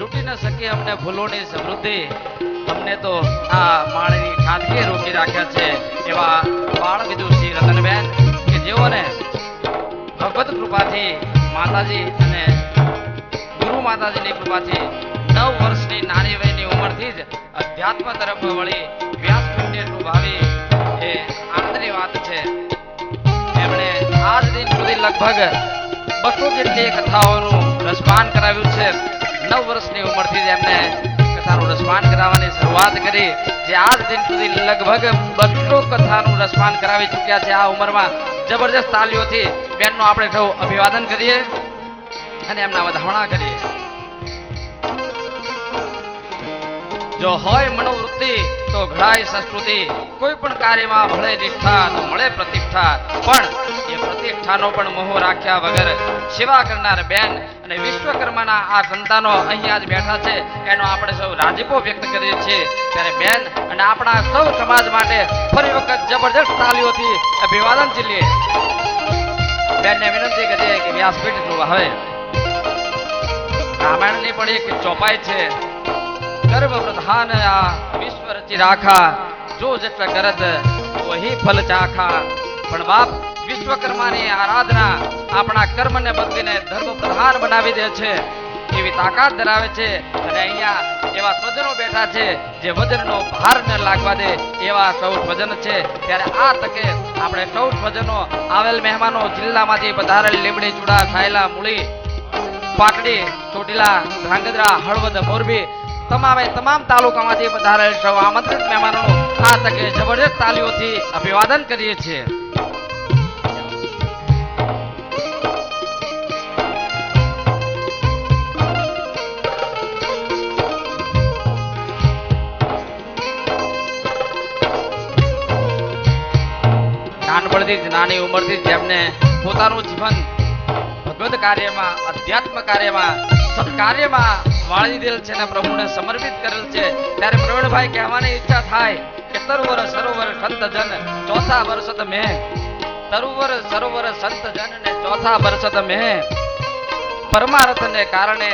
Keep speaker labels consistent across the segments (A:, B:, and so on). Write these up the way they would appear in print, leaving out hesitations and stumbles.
A: લૂટી ન શકે અમને ફૂલોની સમૃદ્ધિ, અમને તો આ માળની ખાદકી રોકી રાખ્યા છે એવા બાળ વિદુષી રતનબેન કે જેઓને ભગવત કૃપાથી માતાજી અને ગુરુ માતાજીની કૃપાથી 9 વર્ષની નાની વયની ઉંમરથી જ અધ્યાત્મ તરફ વળી વ્યાસપીઠને ભાવી એ આનંદની વાત છે. એમણે આજ દિન સુધી લગભગ 200 જેટલી કથાઓનું રસપાન કરાવ્યું છે. 9 વર્ષની ઉંમરથી જ એમને કથાનું રસપાન કરાવવાની શરૂઆત કરી, જે આજ દિન સુધી લગભગ 200 કથાનું રસપાન કરાવી ચૂક્યા છે. આ ઉંમરમાં જબરજસ્ત તાલીઓથી બેનનું આપણે સૌ અભિવાદન કરીએ અને એમના વધામણા કરીએ. જો હોય મનોવૃત્તિ તો ઘડાય સંસ્કૃતિ, કોઈ પણ કાર્યમાં ભળે નિષ્ઠા તો મળે પ્રતિષ્ઠા, પણ એ પ્રતિષ્ઠાનો પણ મોહ રાખ્યા વગર સેવા કરનાર બેન અને વિશ્વકર્માના આ સંતાનો અહીંયા જ બેઠા છે, એનો આપણે સૌ રાજીપો વ્યક્ત કરીએ છીએ. ત્યારે બેન અને આપણા સૌ સમાજ માટે ફરી વખત જબરજસ્ત તાલીઓથી અભિવાદન ઝીલીએ. બેનને વિનંતી કરીએ કે વ્યાસપીઠ હવે રામાયણની પણ એક ચોપાઈ છે, ગર્ભ પ્રધાન આ વિશ્વ રચી રાખા, જો જટ કરત વહી ફલ ચાખા. પણ બાપ વિશ્વકર્માની આરાધના આપણા કર્મને બદલીને ધર્મ પ્રધાન બનાવી દે છે એવી તાકાત ધરાવે છે. અને અહીંયા એવા સ્વજનો બેઠા છે જે વજનનો ભાર ન લાગવા દે એવા સૌ સ્વજન છે. ત્યારે આ તકે આપણે સૌ સ્વજનો આવેલ મહેમાનો જિલ્લામાંથી પધારેલ લીમડી, ચૂડા, સાયલા, મૂળી, પાટડી, ચોટીલા, ધ્રાંગધ્રા, હળવદ, મોરબી તમામ તાલુકામાંથી પધારેલ સૌ આમંત્રિત મહેમાનોનું આ તકે જબરજસ્ત તાલીઓથી અભિવાદન કરીએ છીએ. નાનપણથી જ નાની ઉંમરથી જ જેમને પોતાનું જીવન ભગવત કાર્યમાં, અધ્યાત્મ કાર્યમાં, સત્કાર્યમાં વાળી દેલ છે અને પ્રભુને સમર્પિત કરેલ છે. ત્યારે પ્રવીણભાઈ કહેવાની ઈચ્છા થાય કે તરુવર સરોવર સંત જન ચોથા વર્ષત મેં, તરુવર સરોવર સંત જન ને ચોથા વર્ષત મેં, પરમાર્થને કારણે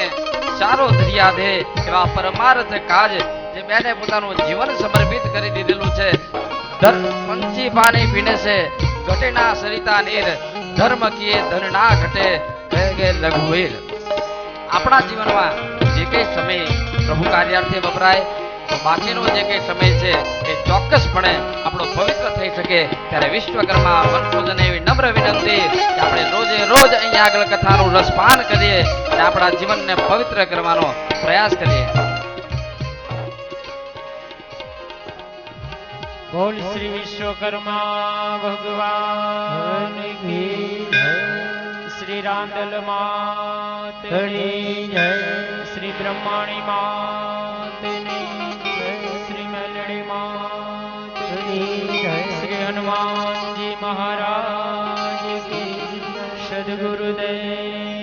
A: ચારો દરિયા દે. એવા પરમાર્થ કાજ જે બેને પોતાનું જીવન સમર્પિત કરી દીધેલું છે. પંછી પાણી પીને છે ઘટે ના સરિતા નીર, ધર્મ કીએ ધન ના ઘટે કહે લઘુવીર. આપણા જીવનમાં જે કઈ સમય પ્રભુ કાર્યાર્થે વપરાય તો બાકીનો જે કઈ સમય છે એ ચોક્કસપણે આપણો પવિત્ર થઈ શકે. ત્યારે વિશ્વકર્મા વંશોજને એવી નમ્ર વિનંતી કે આપણે રોજે રોજ અહીંયા આગળ કથાનું રસપાન કરીએ અને આપણા જીવનને પવિત્ર કરવાનો પ્રયાસ કરીએ.
B: બોલ શ્રી વિશ્વકર્મા ભગવાન કી જય, શ્રી રાંદલ માતની જય, શ્રી બ્રહ્માણી માતની જય, શ્રી મેલડી માતની જય, શ્રી હનુમાનજી મહારાજ કી, સદગુરુદેવની.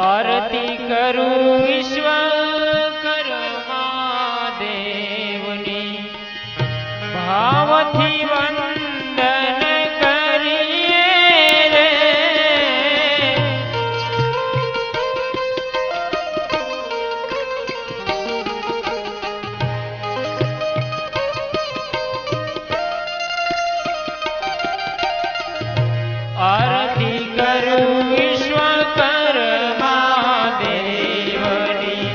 B: આરતી કરું વિશ્વકર્મા દેવની, ભાવથી વંદન કરીએ રે. આરતી કરું વિશ્વકર્મા દેવની,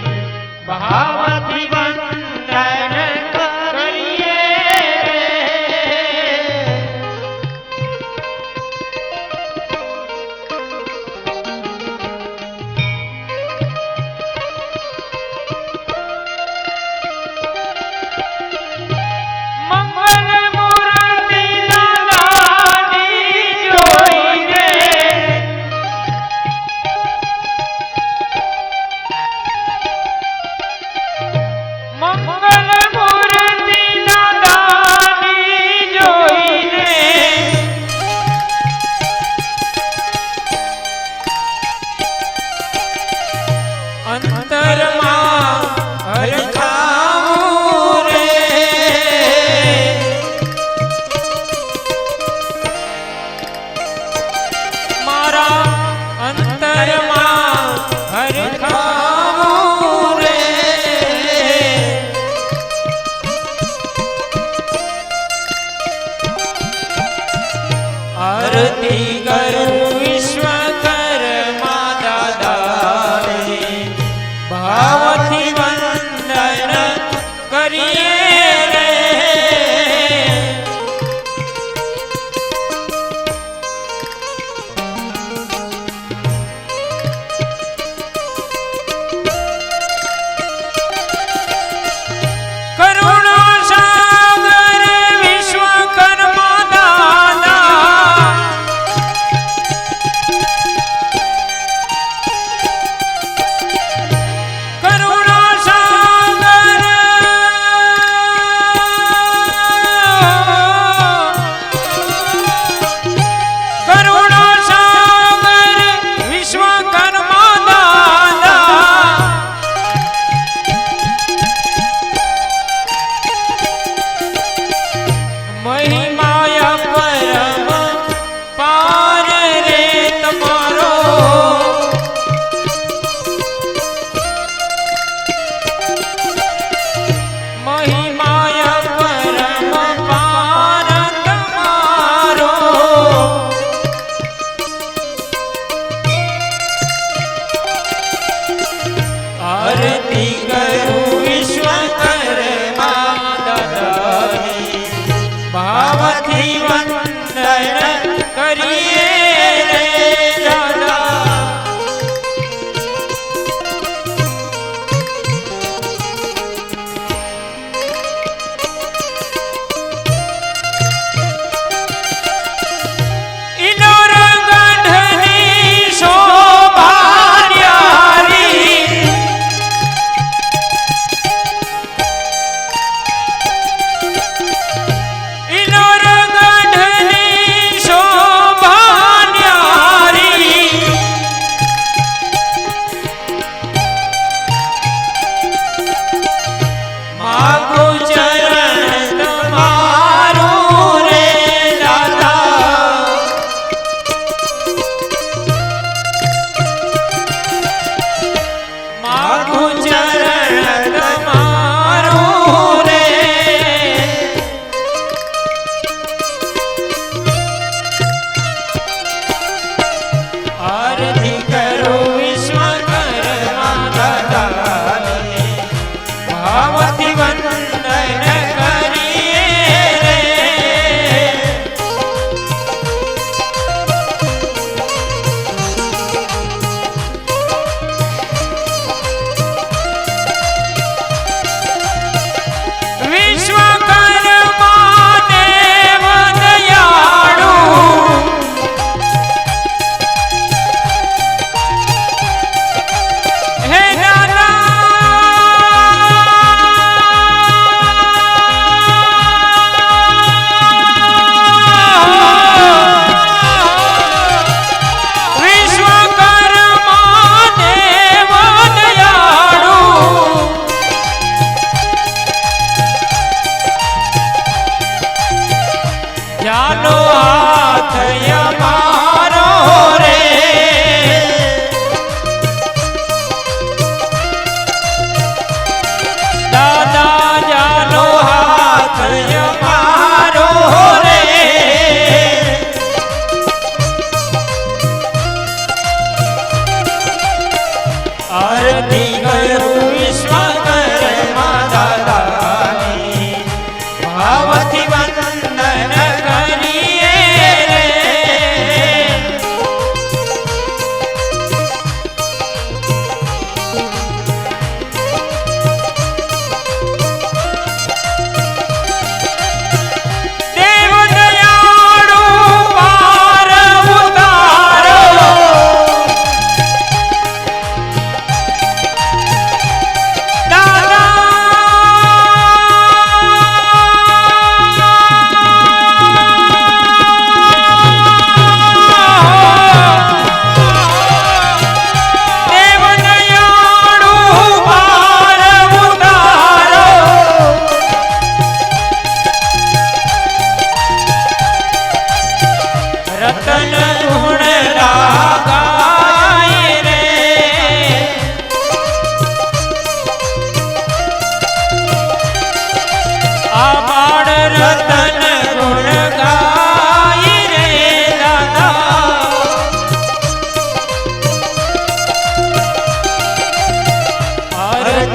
B: ભાવથી વંદન કરીએ રે કરુણા સાગર વિશ્વકર્મા દાદા કરુણા સાગર કરુણા સાગર વિશ્વકર્મા દાદા મહિમાય પરમ પાર રે તમારો મહિમાય પરમ પાર તમારો આરતી કરું વિશ્વકર્મા દાદાની ભાવથી વંદન કરીએ રે દાદા ઇનોર ગંઢની શોભા ન્યારી ઇનોર ગંઢની શોભા ન્યારી માગું ચરણ તમારું રે દાદા માગું ચરણ તમારું રે આરતી કરું વિશ્વકર્મા દાદાની ભાવથી વંદન કરીએ રે વિશ્વકર્મા દેવ દયાળુ હે દાદા વિશ્વકર્મા દેવ દયાળુ જાનો હાથ અમારો રે દાદા જાનો હાથ અમારો રે આરતી કરું વિશ્વકર્મા દાદાની ભાવથી વંદન કરીએ રે દેવ દયાળુ પાર ઉતારો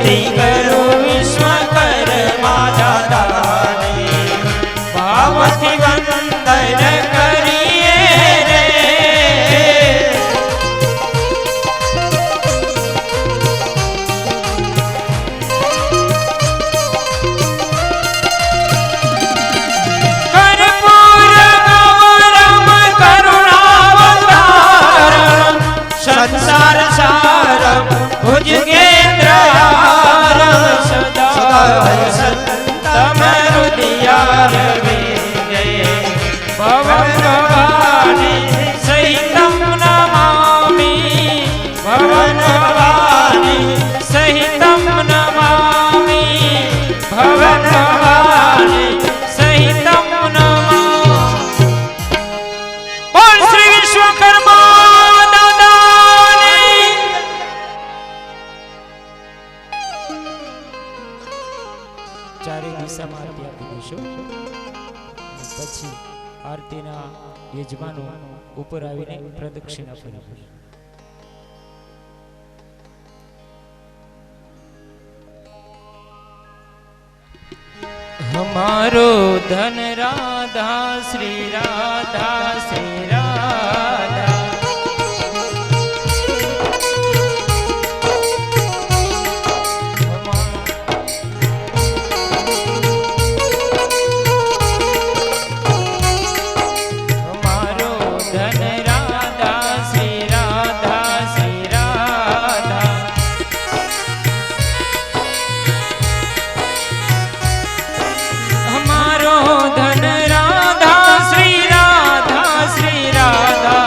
B: દીકરો વિશ્વકર્મા દાદાને ભાવથી વંદન કરીએ રે. કર્પૂર ગૌરમ કરુણાવતારમ સંસાર સારમ ભુજગેન્દ્રહારમ સદા સંતમ હૃદયારવિંદે ભવં ભવાની સહિતમ નમામિ. ભવં ભવાની સહિતમ નમામિ. ભવં ભવાની સહિતમ નમામિ. બોલ શ્રી વિશ્વકર્મા દાદાની. ચારે દિશામાં આરતી આપી દઈશું. પછી આરતીના યજમાનો ઉપર આવીને પ્રદક્ષિણા ફેરવશે. हमारो धन राधा श्री राधा श्री राधा. हमारो धन राधा श्री राधा श्री राधा. हमारो धन राधा श्री राधा श्री राधा.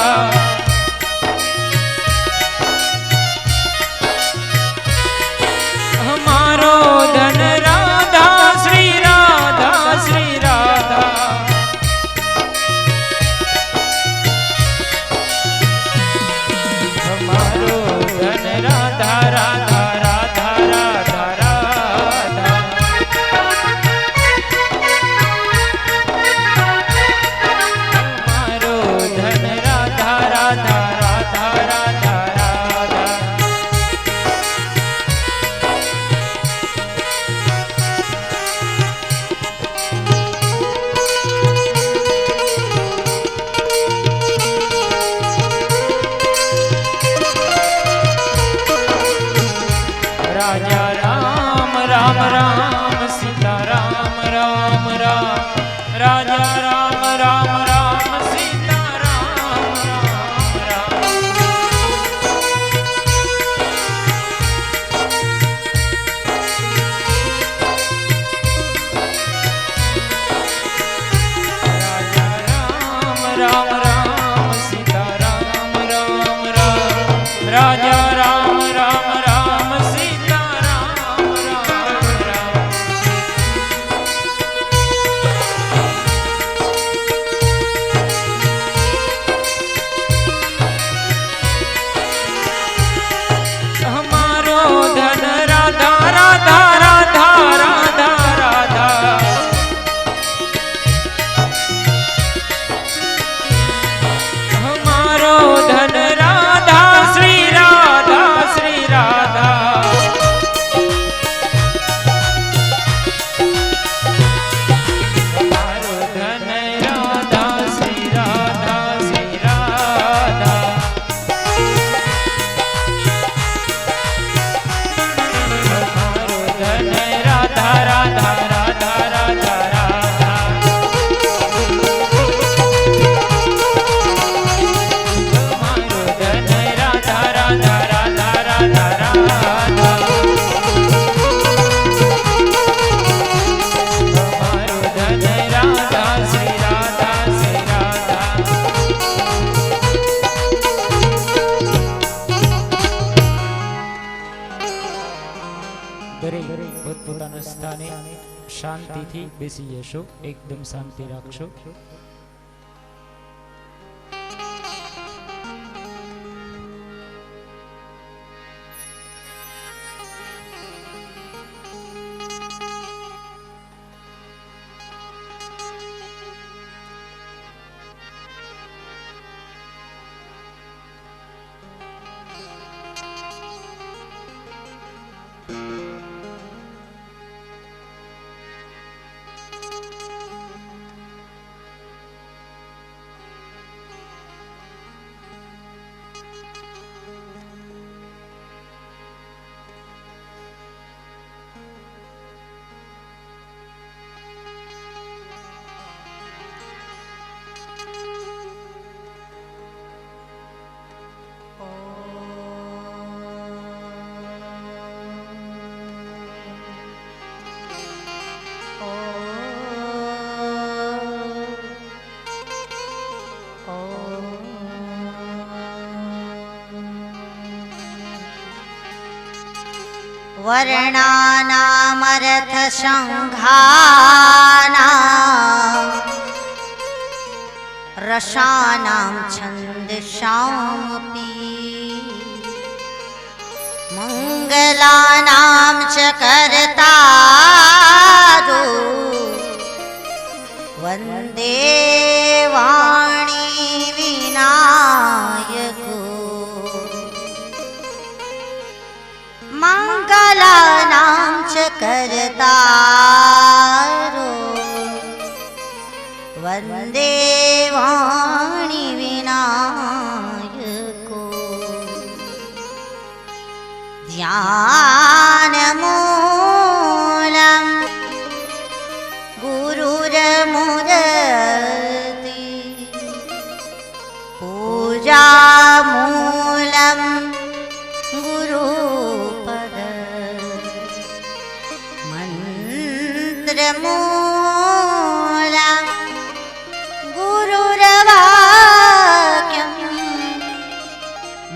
B: हमारो धन राधा श्री राधा श्री राधा. हमारो धन राधा राधा राधा राधा राधा. हमारो धन राधा राधा राधा राधा राधा. राजा राम राम राम सीता राम राम राम. राजा राम राम राम सीता राम राम राम. राजा राम राम राम सीता राम राम राम. राजा राम राम राम सीता राम राम राम. हमारो धन राधा राधा राधा राधा राधा. हमारो धन राधा श्री राधा श्री राधा. हमारो धन राधा श्री राधा श्री राधा. हमारो धन राधा राधा राधा राधा राधा. हमारो धन राधा राधा राधा राधा राधा. हमारो धन राधा श्री राधा श्री राधा. દરેક પોતપોતાના સ્થાને શાંતિથી બેસી જશો. એકદમ શાંતિ રાખશો.
C: वर्णानामर्थसङ्घानां रसानां छन्दसामपि मङ्गलानां च कर्तारो वन्दे वाणी विनायको मङ्गलानां च कर्तारो वन्दे वाणी विनायको ध्यानमूलं गुरुरमुदति पूजामूलं गुरुपद मन्त्रमूलं गुरुरवाक्यं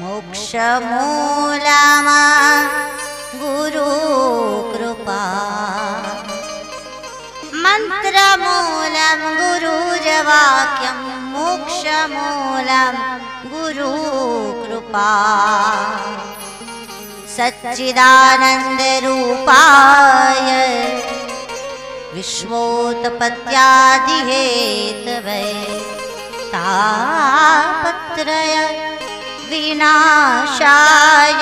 C: मोक्षमूलम् गुरुकृपा मन्त्रमूलं गुरुर्वाक्यं मोक्षमूलं गुरुकृपा सच्चिदानन्दरूपाय विश्वोत्पत्त्यादिहेतवे तापत्रय विनाशाय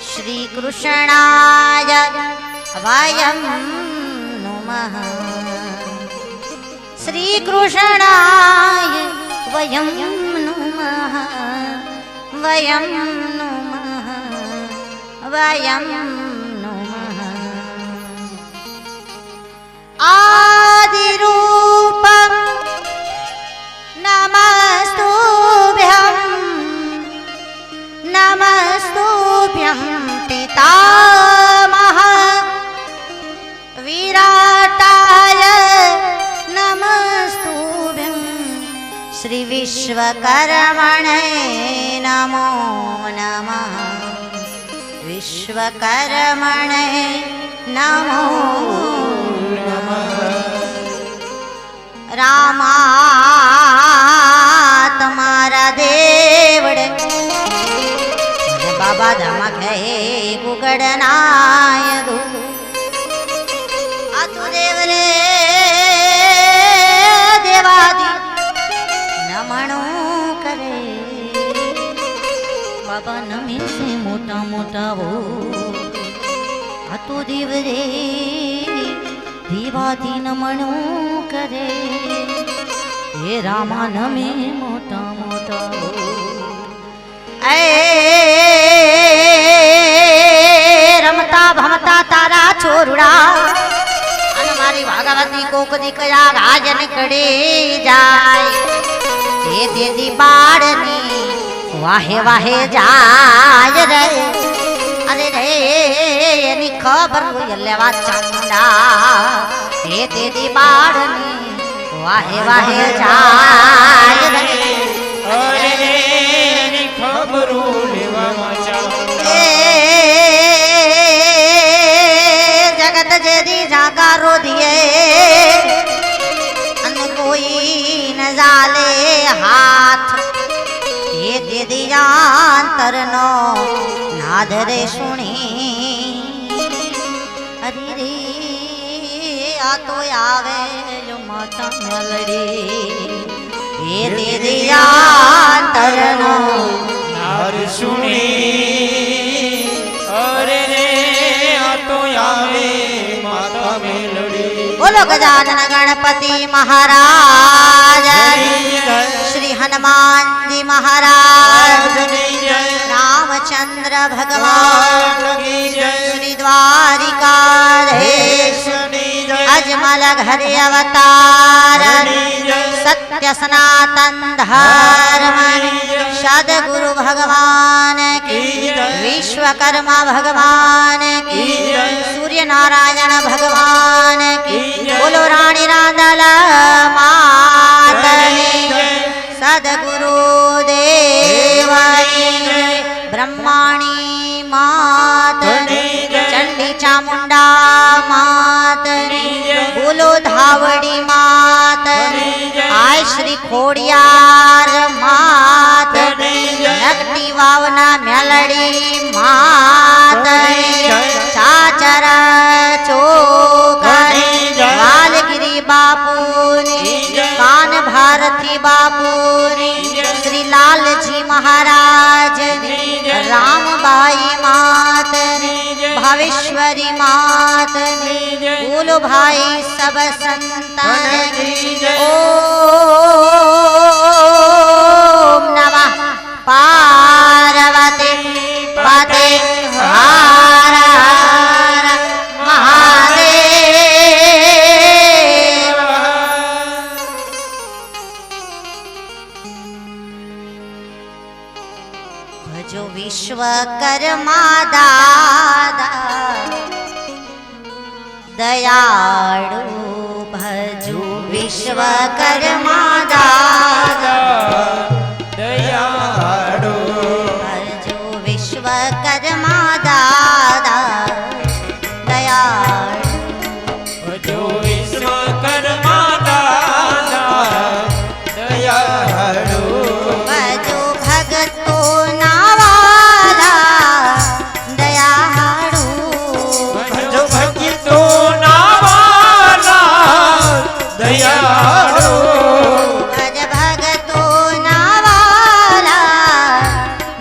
C: श्रीकृष्णाय वयं नुमः श्रीकृष्णाय वयं नुमः वयं नुमः वयं नुमः आदिरूपं नमस्तुभ्यं नमस्तुभ्यं पितामह विराटाय नमस्तुभ्यं श्रीविश्वकर्मणे नमो नमः विश्वकर्मणे नमो नमः रामा तुम्हारा देवड़े बाबा धामा कहे गुगड़नाय दो आतु देव रे देवादि नमणो करे बाबा नमी से मोटा मोटा वो आतु देव रे देवादि नमणो करे हे रामा नमी मोटा मोटा वो रमता भमता तारा छोरुड़ा अन मारी भागवती कोक दिकया राजन कड़े जाय दे दी बाड़नी वाहे वाहे जाय रे अरे रे एनी खबर कोई लेवा चंदा दे दी बाड़नी वाहे वाहे जाय रे
B: अरे रे खबरू लेवा चाहूंगा
C: जगत जेदी जाकारो दिए अन कोई न जाले हाथ ये दीदी अंतर नो नादरे सुनी अरे रे आ तो आवे जो माता मेलड़ी ये दीदी अंतरनो
B: नार सुनी अरे रे आ तो आवे माता मेलड़ी
C: बोलो गजानन गणपति महाराज श्री हनुमान जी महाराज रामचंद्र भगवान श्री द्वारिकाधीश अजमल घर अवतार सत्य सनातन धर्म सदगुरु भगवान की विश्वकर्मा भगवान की सूर्य नारायण भगवान की बोलो रानी रांदल मातने सदगुरु देव ब्रह्माणी मातने ખોડિયાર માત નગટી વાવના મેલડી માત ચાચર ચોક વાલગીરી બાપુની કાન ભારતી બાપુની શ્રી લાલજી મહારાજની રામબાઈ માતની ભાવેશ્વરી માતની બોલો ભાઈ સબ સંતાન ઓમ નમઃ પાર્વતી પતે હર હર મહાદેવ ભજો વિશ્વકર્મા દાદા દયાળુ ભજો વિશ્વકર્મા દાદા
D: દયાળુ
C: ભજો વિશ્વકર્મા દાદા દયાળુ
D: ભજો વિશ્વકર્મા દાદા દયાળુ
C: ભજો ભગતો ના વાલા દયાળુ
D: ભજો ભક્તો ના વાલા દયાળુ
C: ભજ ભગતો ના વાલા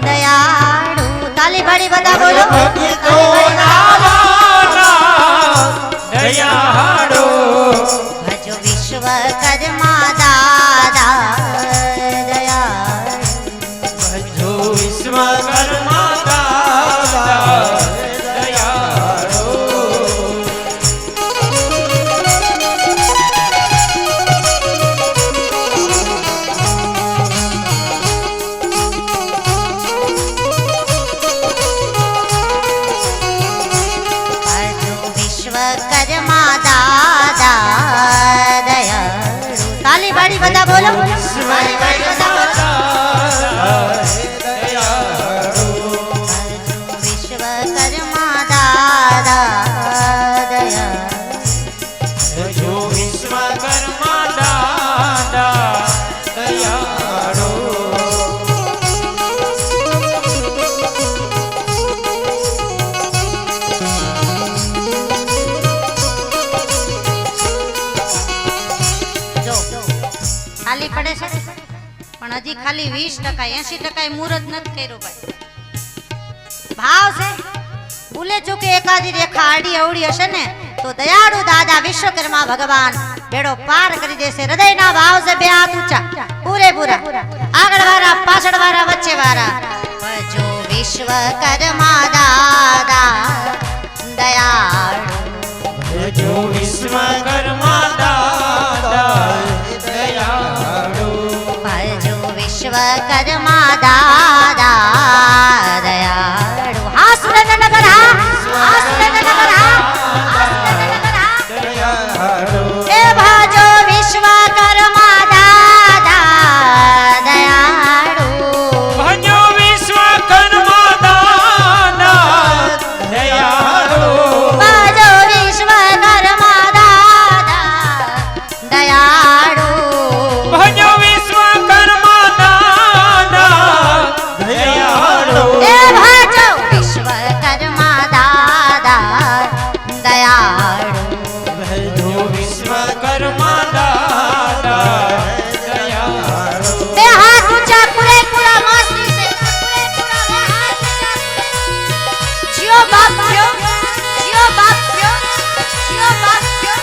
C: દયાળુ તાલી પાડી બધા બોલો
D: ભક્તો ના વાલા દયાળુ
C: ભજો વિશ્વકર્મા દાદા દયાળુ
D: ભજો વિશ્વકર્મા દાદા દયાળુ
C: ભજો વિશ્વકર્મા દાદા દયાળુ તાલી પાડી બધા બોલો તાલી પાડી બધા બોલો વિશ્વકર્મા દાદા દયાળુ
D: વિશ્વકર્મા દાદા દયાળુ
C: જો ખાલી પડે છે પણ હજી ખાલી 20% 80% મુહૂર્ત નથી કર્યો ભાઈ ભાવ છે ભૂલે ચૂકે એકાદી રેખા આડી અવડી હશે ને તો દયાળુ દાદા વિશ્વકર્મા ભગવાન બેડો પાર કરી દેશે હૃદયના ભાવ છે બે હાથ ઊંચા પૂરેપૂરા આગળ વાળા પાછળ વાળા વચ્ચે વાળા ભજો વિશ્વકર્મા દાદા દયાળુ
D: ભજો વિશ્વકર્મા દાદા દયાળુ
C: ભજો વિશ્વકર્મા દાદા દયાળુ હા સુરેન્દ્રનગર હા સુરેન્દ્રનગર હા સુરેન્દ્રનગર હા
D: દયાળુ
C: એ ભજો વિશ્વકર્મા દાદા દયાળુ
D: ભજો વિશ્વકર્મા દાદા દયાળુ
C: ભજો વિશ્વકર્મા દાદા દયાળુ
D: ભજો વિશ્વકર્મા દાદા દયાળુ
C: એ ભજો વિશ્વકર્મા દાદા દયાળુ
D: ભજો વિશ્વકર્મા દાદા દયાળુ
C: બે હાથ ઊંચા પૂરેપૂરા મસ્તી સે પૂરેપૂરા બે હાથ ઊંચા જીઓ બાપ જીઓ જીઓ બાપ જીઓ જીઓ બાપ જીઓ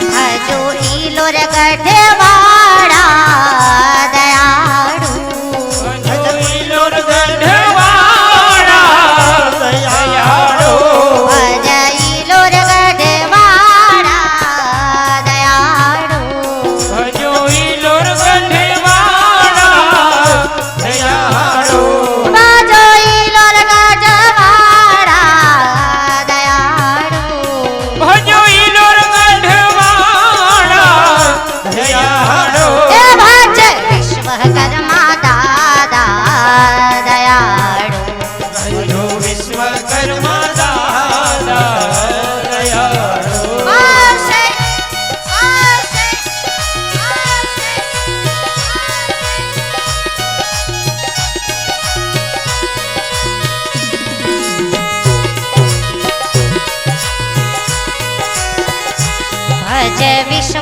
C: ભજો ઈલોર ગઢે વાળા દયાળુ
D: ભજો ઈલોર ગઢવાળા દયાળુ
C: ભજ ઈલોર ગઢે વાળા દયાળુ
D: ભજો ઈલોર ગઢવાળા દયાળુ
C: ભજો ઈલોર ગઢવાળા દયાળુ
D: ભજો ઈલોર ગઢવાળા દયાળુ
C: એ ભજ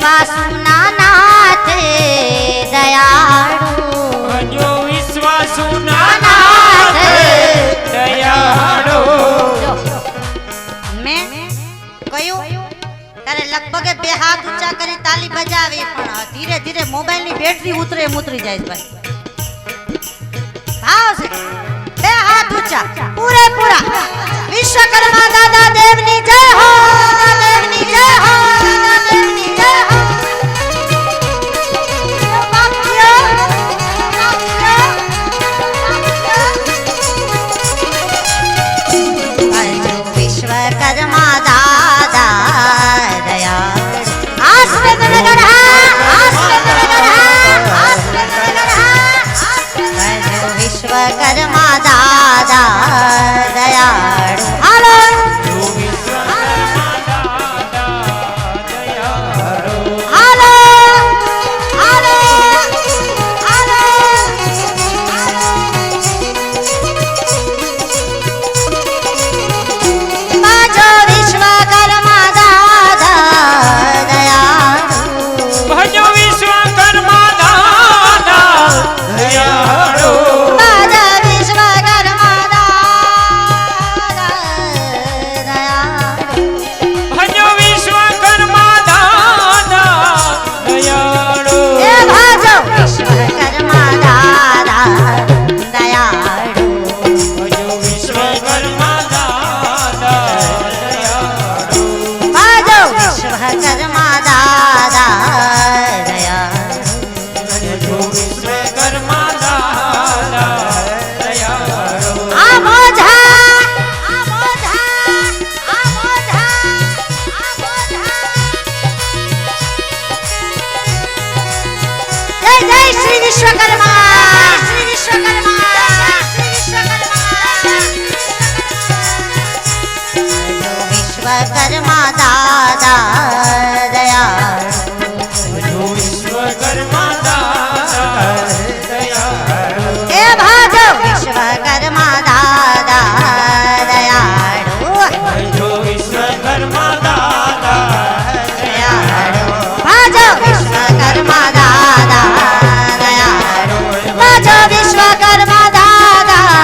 C: વિશ્વાસુના નાથ દયાળુ
D: ભજો વિશ્વાસુના નાથ દયાળુ.
C: મેં કહ્યું તારે લગભગ બે હાથ ઊંચા કરી તાલી બજાવી પણ ધીરે ધીરે મોબાઈલ ની બેટરી ઉતરે એમ ઉતરી જાય છે ભાઈ. ભાવ છે બે હાથ ઊંચા પૂરેપૂરા. વિશ્વકર્મા દાદા દેવની જય હો, દાદા દેવની જય હો, દાદા દેવની જય હો. વિશ્વકર્મા દાદા દયાળ આશ્રદનગર વિશ્વકર્મા દાદા દયાળુ. હાલો હાલો હાલો હાલો. બાજો વિશ્વકર્મા દાદા દયાળુ.
D: ભજો વિશ્વકર્મા દાદા દયાળુ.
C: બાજો વિશ્વકર્મા દાદા દયાળુ.
D: ભજો વિશ્વકર્મા દાદા દયાળુ.
C: એ ભાજો વિશ્વકર્મા દાદા દયાળુ.
D: ભજો વિશ્વકર્મા દાદા દયાળુ.
C: ભાજો વિશ્વકર્મા દાદા દયાળુ.
D: ભજો વિશ્વકર્મા દાદા દયાળુ.
C: આ મોઢા આ મોઢા આ મોઢા આ મોઢા. જય જય શ્રી વિશ્વકર્મા, શ્રી વિશ્વકર્મા, શ્રી વિશ્વકર્મા. વિશ્વકર્મા દાદા દયાળુ.
D: ભજો વિશ્વકર્મા દાદા દયાળુ.
C: એ ભાજો વિશ્વકર્મા દાદા દયાળુ.
D: ભજો વિશ્વકર્મા દાદા દયાળુ.
C: ભાજો વિશ્વકર્મા દાદા દયાળુ. ભાજો વિશ્વકર્મા દાદા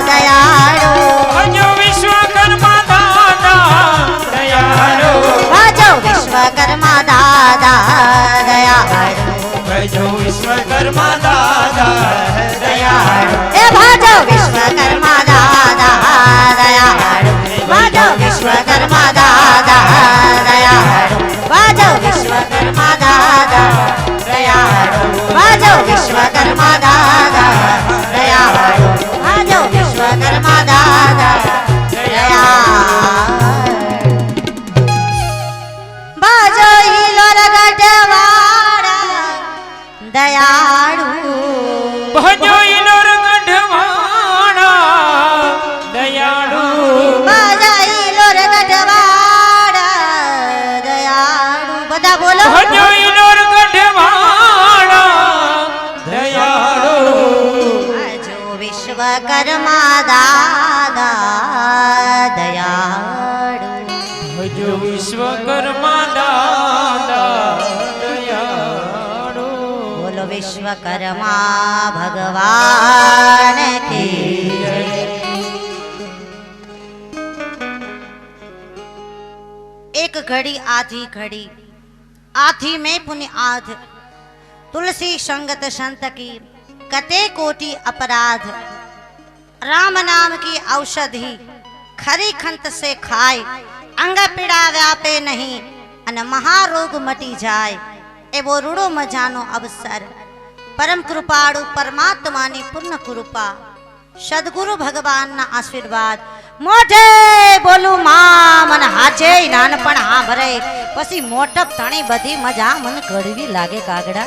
C: દયાળુ.
D: ભજો વિશ્વકર્મા દાદા દયાળુ.
C: ભાજો વિશ્વકર્મા દાદા દયાળુ.
D: ભજો વિશ્વકર્મા દાદા દયાળુ.
C: એ ભાજો વિશ્વકર્મા દાદા દયાળુ. ભાજો વિશ્વકર્મા દાદા દયાળુ. ભાજો વિશ્વકર્મા દાદા દયાળુ. ભાજો વિશ્વકર્મા દાદા દયાળુ. ભાજો વિશ્વકર્મા દાદા દયાળુ. ભાજો હિલોર ગઢવાડા દયાળુ.
D: ભજો ઈલોર ગઢવાણા દયાળુ.
C: બાજા હિલોર ગઢવાડા દયાળુ. બધા બોલો.
D: ભજો ઈલોર ગઢવાણા દયાળુ.
C: ભાજો વિશ્વકર્મા દાદા દયાળુ.
D: ભજો વિશ્વકર્મા દાદા દયાળુ.
C: બોલો વિશ્વકર્મા ભગવાન કી જય. एक घड़ी आधी घड़ी आधी में पुण्य आध तुलसी संगत संत की कते कोटि अपराध राम नाम की औषधि खरी खंत से खाए अंग पीड़ा व्यापे नहीं अन महारोग मटी जाए एवो रूड़ो मजानो अवसर परम कृपाळु परमात्मानी पूर्ण कृपा सद्गुरु भगवान ना आशीर्वाद मोठे बोलू मां मन हाचे नानपण हा भरे पसी मोटप तणी बधी मजा मन कड़वी लागे कागड़ा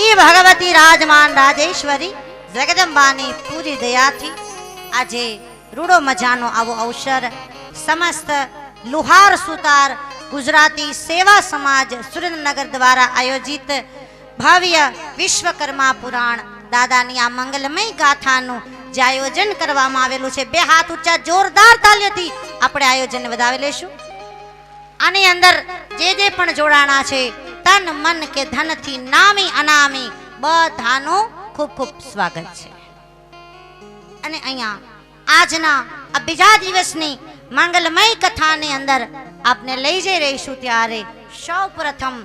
C: ई भगवती राजमान राजेश्वरी जगदंबानी पूरी दया थी आजे रूड़ो मजानो आवो अवसर समस्त लुहार सुतार गुजराती सेवा समाज सुरेंद्रनगर द्वारा आयोजित भव्य विश्वकर्मा पुराण दादानी आ मंगलमय गाथानु जे आयोजन करवामां आवेलुं छे बे हाथ ऊंचा जोरदार तालीओथी આપણે આયોજન વધાવી લેશું આની અંદર જે પણ જોડાણા છે તન મન કે ધનથી નામી અનામી બધાનું ખૂબ ખૂબ સ્વાગત છે. અને અહીંયા આજના આ બીજા દિવસની મંગલમય કથાની અંદર આપને લઈ જઈ રહીશું ત્યારે સૌ પ્રથમ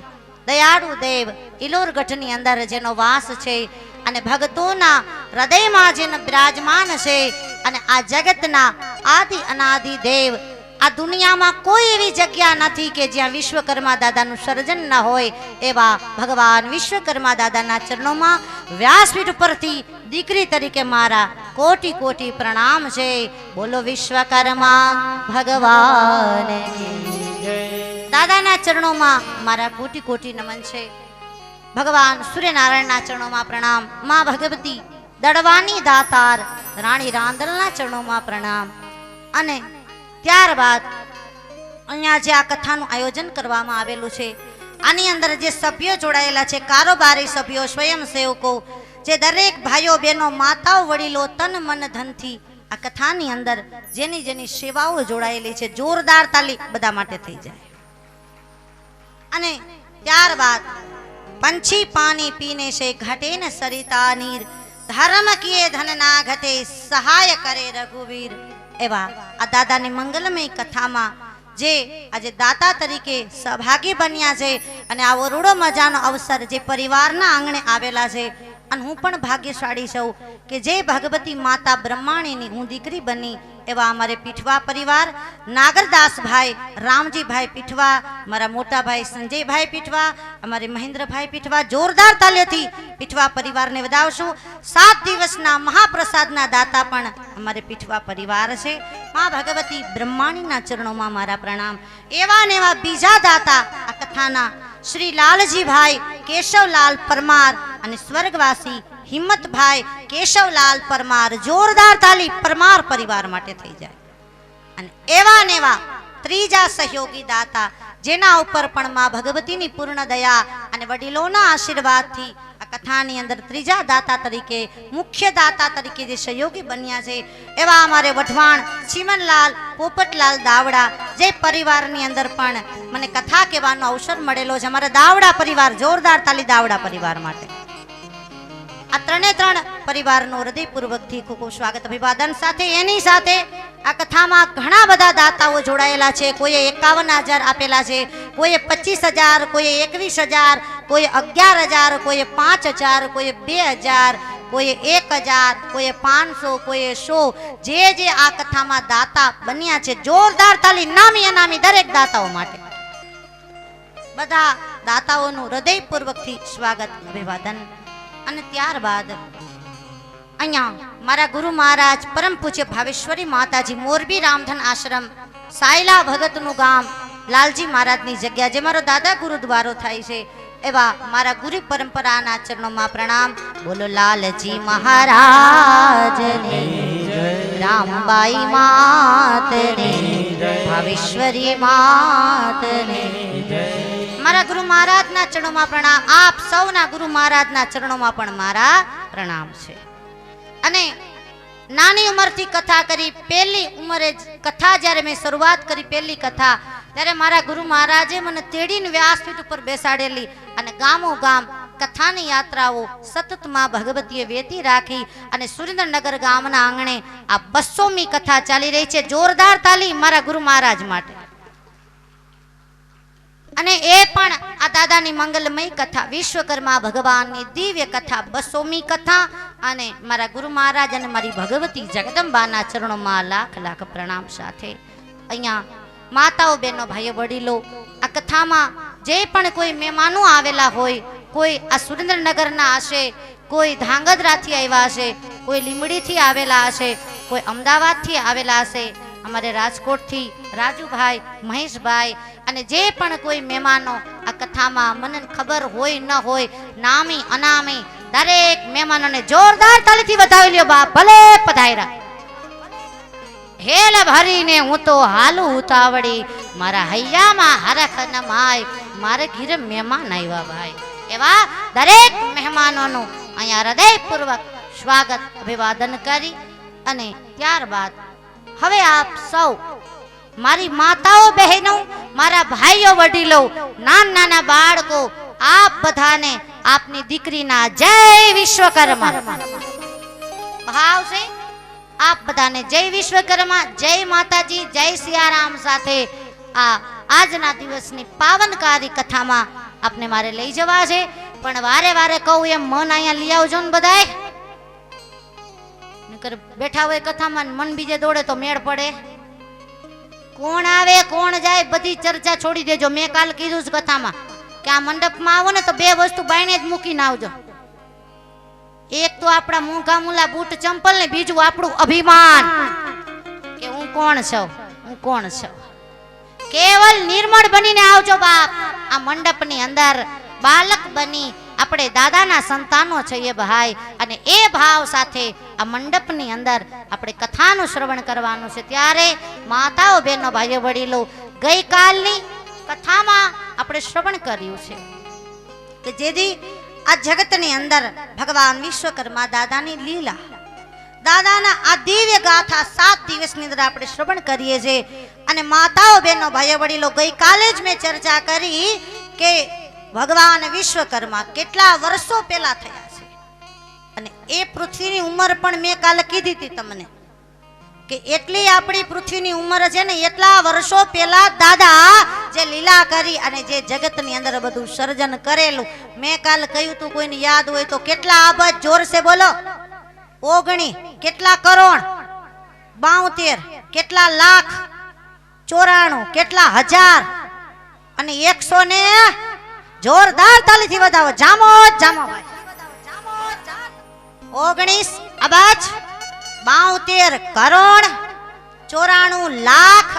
C: દયાળુ દેવ ઇલોરગઢની અંદર જેનો વાસ છે અને ભક્તોના હૃદયમાં જેનો બિરાજમાન છે અને આ જગતના આદિ અનાદિ દેવ આ દુનિયામાં કોઈ એવી જગ્યા નથી કે જ્યાં વિશ્વકર્મા દાદાનું સર્જન ન હોય એવા ભગવાન વિશ્વકર્મા દાદાના ચરણોમાં વ્યાસપીઠ પરથી દીકરી તરીકે મારા કોટી કોટી પ્રણામ છે. બોલો વિશ્વકર્મા ભગવાન દાદાના ચરણોમાં મારા કોટી કોટી નમન છે. ભગવાન સૂર્યનારાયણના ચરણોમાં પ્રણામ. માં ભગવતી દડવાની દાતાર રાણી રાંદલના ચરણોમાં પ્રણામ. અને ત્યારબાદ અહીંયા જે આ કથાનું આયોજન કરવામાં આવેલું છે આની અંદર જે સભ્યો જોડાયેલા છે કારોબારી સભ્યો સ્વયંસેવકો જે દરેક ભાઈઓ બહેનો માતાઓ વડીલો તન મન ધનથી આ કથાની અંદર જેની જેની સેવાઓ જોડાયેલી છે જોરદાર તાલી બધા માટે થઈ જાય. અને ત્યારબાદ पंछी पानी पीने से घटे न सरिता नीर धर्म किए धन ना घटे सहाय करे रघुवीर एवा आ दादानी मंगलमय कथाમાં જે આજે દાતા તરીકે સહભાગી બન્યા છે અને આવો રૂડો મજાનો અવસર જે પરિવારના આંગણે આવેલા છે અને હું પણ ભાગ્યશાળી છું કે જે ભગવતી માતા બ્રહ્માણીની હું દીકરી બની એવા અમારે પીઠવા પરિવાર નાગરદાસભાઈ રામજીભાઈ પીઠવા મારા મોટા ભાઈ સંજયભાઈ પીઠવા અમારે મહેન્દ્રભાઈ પીઠવા જોરદાર તાલીઓથી પીઠવા પરિવારને વધાવશું. 7 દિવસના મહાપ્રસાદના દાતા પણ અમારે પીઠવા પરિવાર છે. માં ભગવતી બ્રહ્માણીના ચરણોમાં મારા પ્રણામ. એવા ને એવા બીજા દાતા આ કથાના શ્રી લાલજીભાઈ કેશવલાલ પરમાર અને સ્વર્ગવાસી હિંમતભાઈ કેશવલાલ પરમાર જોરદાર તાલી પરમાર પરિવાર માટે થઈ જાય. અને એવા ને એવા ત્રીજા સહયોગી દાતા જેના ઉપર પણ માં ભગવતીની પૂર્ણ દયા અને વડીલોના આશીર્વાદથી આ કથાની અંદર ત્રીજા દાતા તરીકે મુખ્ય દાતા તરીકે જે સહયોગી બન્યા છે એવા અમારે વઢવાણ ચીમનલાલ પોપટલાલ દાવડા જે પરિવારની અંદર પણ મને કથા કહેવાનો અવસર મળેલો છે. અમારા દાવડા પરિવાર જોરદાર તાલી દાવડા પરિવાર માટે. આ ત્રણે ત્રણ પરિવારનું હૃદયપૂર્વકથી ખૂબ ખૂબ સ્વાગત અભિવાદન સાથે એની સાથે આ કથામાં ઘણા બધા દાતાઓ જોડાયેલા છે. કોઈએ 51,000 આપેલા છે, કોઈએ 25,000, કોઈએ 21,000, કોઈએ 11,000, કોઈએ 5,000, કોઈએ 2,000, કોઈએ 1,000, કોઈએ 500, કોઈએ 100 જે આ કથામાં દાતા બન્યા છે જોરદાર તાલી નામી અનામી દરેક દાતાઓ માટે બધા દાતાઓનું હૃદયપૂર્વકથી સ્વાગત અભિવાદન. અને ત્યારબાદ અહીંયા મારા ગુરુ મહારાજ પરમ પૂજ્ય ભાવેશ્વરી માતાજી મોરબી રામધન આશ્રમ સાયલા ભગતનું ગામ લાલજી મહારાજની જગ્યા જે મારો દાદા ગુરુદ્વારો થાય છે એવા મારા ગુરુ પરંપરાના ચરણોમાં પ્રણામ. બોલો લાલજી મહારાજને રામબાઈ માતને ભાવેશ્વરી માતને મારા ગુરુ મહારાજના ચરણોમાં પ્રણામ. આપ સૌના ગુરુ મહારાજના ચરણોમાં પણ મારા પ્રણામ છે. અને નાની ઉંમરથી કથા કરી પહેલી ઉંમરે કથા જ્યારે મેં શરૂઆત કરી પહેલી કથા ત્યારે મારા ગુરુ મહારાજે મને તેડીને વ્યાસપીઠ ઉપર બેસાડેલી અને ગામો ગામ કથાની યાત્રાઓ સતત માં ભગવતીએ વેતી રાખી અને સુરેન્દ્રનગર ગામના આંગણે આ 200મી કથા ચાલી રહી છે. જોરદાર તાલી મારા ગુરુ મહારાજ માટે. અને એ પણ આ દાદાની મંગલમય કથા વિશ્વકર્મા ભગવાનની દિવ્ય કથા 200મી કથા અને મારા ગુરુ મહારાજ અને મારી ભગવતી જગદંબાના ચરણોમાં લાખ લાખ પ્રણામ સાથે અહીંયા માતાઓ બહેનો ભાઈઓ વડીલો આ કથામાં જે પણ કોઈ મહેમાનો આવેલા હોય, કોઈ આ સુરેન્દ્રનગરના હશે, કોઈ ધાંગધ્રાથી આવ્યા હશે, કોઈ લીંબડીથી આવેલા હશે, કોઈ અમદાવાદથી આવેલા હશે, અમારે રાજકોટથી રાજુભાઈ મહેશભાઈ અને જે પણ કોઈ મહેમાનો આ કથામાં મને ખબર હોય ન હોય નામી અનામી દરેક મહેમાનોને જોરદાર તાલીથી વધાવી લ્યો બાપ. ભલે પધાર્યા. હેલ ભરીને હું તો હાલું ઉતાવળી મારા હૈયામાં હરખ ન માય મારે ઘીરે મહેમાન આવ્યા ભાઈ. એવા દરેક મહેમાનોનું અહીંયા હૃદયપૂર્વક સ્વાગત અભિવાદન કરી અને ત્યારબાદ હવે આપ સૌ મારી માતાઓ બહેનો મારા ભાઈઓ વડીલો નાના નાના બાળકો આપ બધાને આપની દીકરીના જય વિશ્વકર્મા ભાવ છે. આપ બધાને જય વિશ્વકર્મા, જય માતાજી, જય સિયારામ સાથે આ આજના દિવસની પાવનકારી કથામાં આપને મારે લઈ જવા છે. પણ વારે વારે કહું એમ મન અહીંયા લઈ આવજો ને બધાય. નકર બેઠા હોય કથામાં મન બીજે દોડે તો મેળ પડે. કોણ આવે કોણ જાય બધી ચર્ચા છોડી દેજો. મેં કાલ કીધું છે કથામાં કે આ મંડપમાં આવો ને તો બે વસ્તુ બાયણે જ મૂકીને આવજો. એક તો આપણા મૂંઘા મૂલા બૂટ ચંપલ ને બીજું આપણું અભિમાન કે હું કોણ છું, હું કોણ છું. કેવલ નિર્મળ બનીને આવજો બાપ. આ મંડપની અંદર બાલક બની આપણે દાદાના સંતાનો છીએ ભાઈ. અને એ ભાવ સાથે આ મંડપની અંદર આપણે કથાનું શ્રવણ કરવાનું છે. ત્યારે માતાઓ બહેનો ભાઈઓ વડીલો ગઈકાલની કથામાં આપણે શ્રવણ કર્યું છે કે જેથી આ જગતની અંદર ભગવાન વિશ્વકર્મા દાદાની લીલા, દાદાના આ દિવ્ય ગાથા 7 દિવસની અંદર આપણે શ્રવણ કરીએ છીએ. અને માતાઓ બહેનો ભાઈઓ વડીલો ગઈકાલે જ મેં ચર્ચા કરી કે ભગવાન વિશ્વકર્મા કેટલા વર્ષો પહેલા થયા છે. અને એ પૃથ્વીની ઉંમર પણ મેં કાલે કીધી હતી તમને કે એટલી આપણી પૃથ્વીની ઉંમર છે ને એટલા વર્ષો પહેલા દાદા જે લીલા કરી અને જે જગતની અંદર બધું સર્જન કરેલું મેં કાલ કહ્યું તું. કોઈને યાદ હોય તો કેટલા અબજ જોર સે બોલો. 19 કેટલા કરોડ, 72 કેટલા લાખ, 94 કેટલા હજાર અને 100 ને જોરદાર તાલીથી વધાવો. જામો જામો ભાઈ. 19 અબજ, 72 કરોડ, 94 લાખ,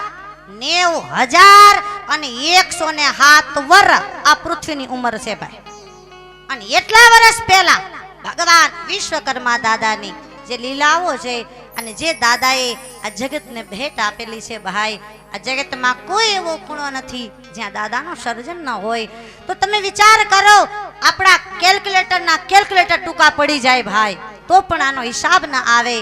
C: 90,000 અને 107 વર્ષ આ પૃથ્વીની ઉંમર છે ભાઈ. અને એટલા વર્ષ પહેલા ભગવાન વિશ્વકર્મા દાદાની જે લીલાઓ છે અને જે દાદાએ આ જગતને ભેટ આપેલી છે ભાઈ. આ જગતમાં કોઈ એવો ખૂણો નથી જ્યાં દાદાનું સર્જન ન હોય. તો તમે વિચાર કરો આપણા કેલ્ક્યુલેટર ટૂંકા પડી જાય ભાઈ તો પણ આનો હિસાબ ન આવે.